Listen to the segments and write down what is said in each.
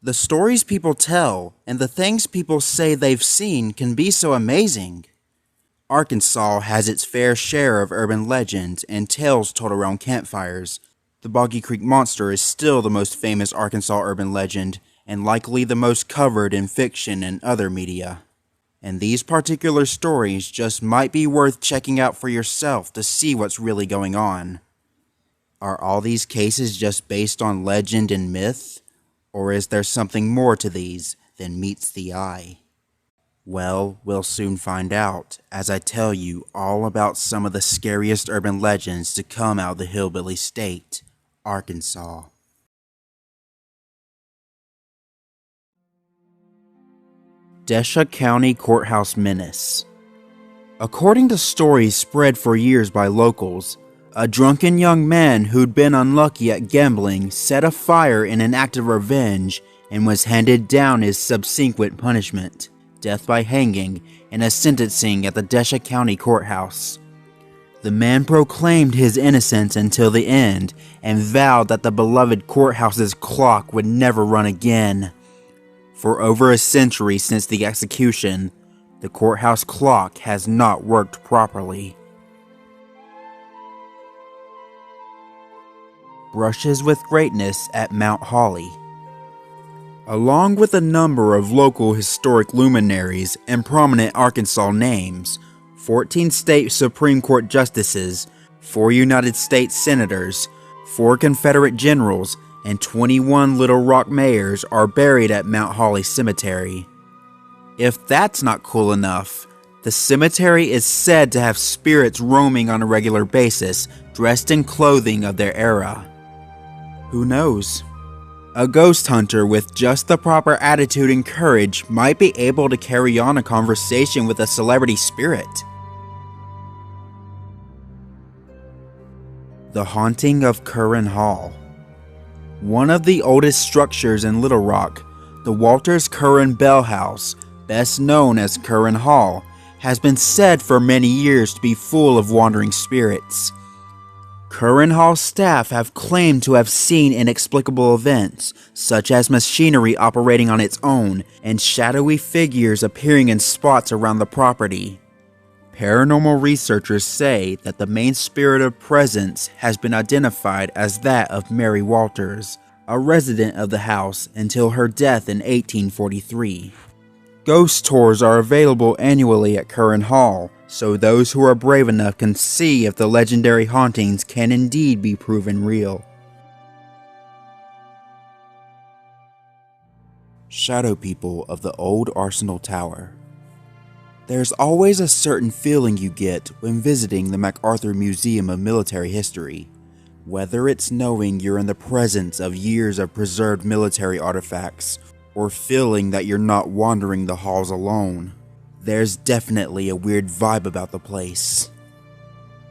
The stories people tell and the things people say they've seen can be so amazing. Arkansas has its fair share of urban legends and tales told around campfires. The Boggy Creek Monster is still the most famous Arkansas urban legend, and likely the most covered in fiction and other media. And these particular stories just might be worth checking out for yourself to see what's really going on. Are all these cases just based on legend and myth? Or is there something more to these than meets the eye? Well, we'll soon find out as I tell you all about some of the scariest urban legends to come out of the Hillbilly State, Arkansas. Desha County Courthouse Menace. According to stories spread for years by locals, a drunken young man who'd been unlucky at gambling set a fire in an act of revenge and was handed down his subsequent punishment, death by hanging, and a sentencing at the Desha County Courthouse. The man proclaimed his innocence until the end and vowed that the beloved courthouse's clock would never run again. For over a century since the execution, the courthouse clock has not worked properly. Brushes with greatness at Mount Holly. Along with a number of local historic luminaries and prominent Arkansas names, 14 state Supreme Court justices, 4 United States senators, 4 Confederate generals, and 21 Little Rock mayors are buried at Mount Holly Cemetery. If that's not cool enough, the cemetery is said to have spirits roaming on a regular basis, dressed in clothing of their era. Who knows? A ghost hunter with just the proper attitude and courage might be able to carry on a conversation with a celebrity spirit. The Haunting of Curran Hall. One of the oldest structures in Little Rock, the Walters Curran Bell House, best known as Curran Hall, has been said for many years to be full of wandering spirits. Curran Hall staff have claimed to have seen inexplicable events, such as machinery operating on its own and shadowy figures appearing in spots around the property. Paranormal researchers say that the main spirit of presence has been identified as that of Mary Walters, a resident of the house until her death in 1843. Ghost tours are available annually at Curran Hall, so those who are brave enough can see if the legendary hauntings can indeed be proven real. Shadow People of the Old Arsenal Tower. There's always a certain feeling you get when visiting the MacArthur Museum of Military History, whether it's knowing you're in the presence of years of preserved military artifacts, or feeling that you're not wandering the halls alone. There's definitely a weird vibe about the place.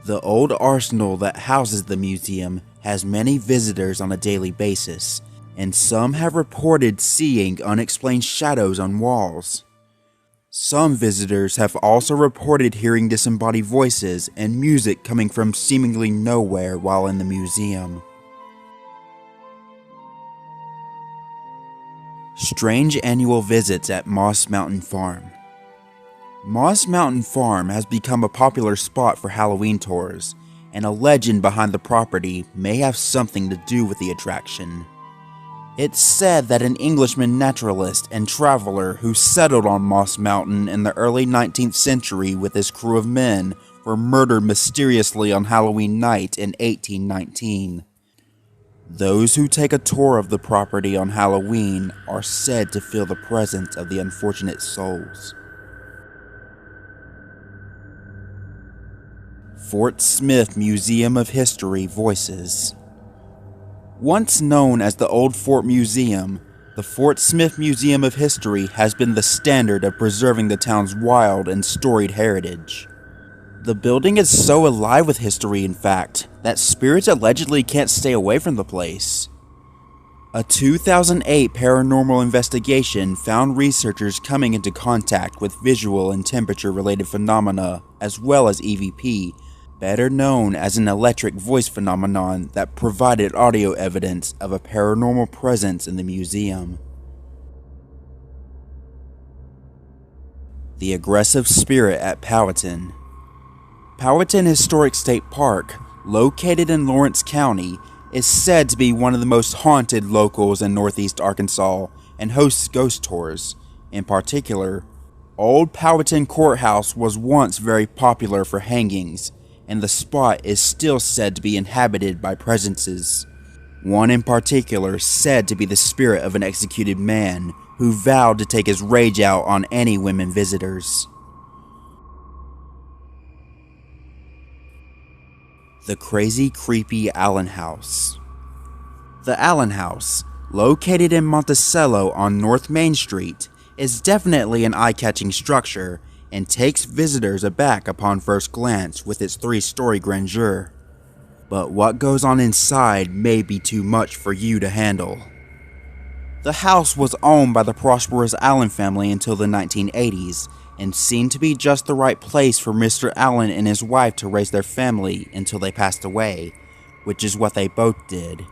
The old arsenal that houses the museum has many visitors on a daily basis, and some have reported seeing unexplained shadows on walls. Some visitors have also reported hearing disembodied voices and music coming from seemingly nowhere while in the museum. Strange annual visits at Moss Mountain Farm. Moss Mountain Farm has become a popular spot for Halloween tours, and a legend behind the property may have something to do with the attraction. It's said that an Englishman naturalist and traveler who settled on Moss Mountain in the early 19th century with his crew of men were murdered mysteriously on Halloween night in 1819. Those who take a tour of the property on Halloween are said to feel the presence of the unfortunate souls. Fort Smith Museum of History Voices. Once known as the Old Fort Museum, the Fort Smith Museum of History has been the standard of preserving the town's wild and storied heritage. The building is so alive with history, in fact, that spirits allegedly can't stay away from the place. A 2008 paranormal investigation found researchers coming into contact with visual and temperature-related phenomena, as well as EVP, better known as an electric voice phenomenon that provided audio evidence of a paranormal presence in the museum. The aggressive spirit at Powhatan. Powhatan Historic State Park, located in Lawrence County, is said to be one of the most haunted locals in northeast Arkansas and hosts ghost tours. In particular, Old Powhatan Courthouse was once very popular for hangings, and the spot is still said to be inhabited by presences. One in particular said to be the spirit of an executed man who vowed to take his rage out on any women visitors. The Crazy Creepy Allen House. The Allen House, located in Monticello on North Main Street, is definitely an eye-catching structure and takes visitors aback upon first glance with its 3-story grandeur. But what goes on inside may be too much for you to handle. The house was owned by the prosperous Allen family until the 1980s, and seemed to be just the right place for Mr. Allen and his wife to raise their family until they passed away, which is what they both did.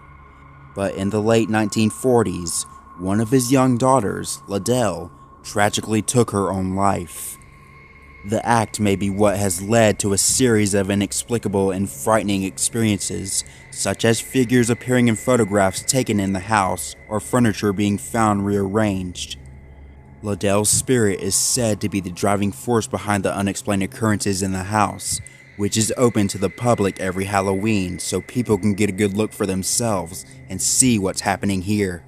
But in the late 1940s, one of his young daughters, Liddell, tragically took her own life. The act may be what has led to a series of inexplicable and frightening experiences, such as figures appearing in photographs taken in the house or furniture being found rearranged. Liddell's spirit is said to be the driving force behind the unexplained occurrences in the house, which is open to the public every Halloween so people can get a good look for themselves and see what's happening here.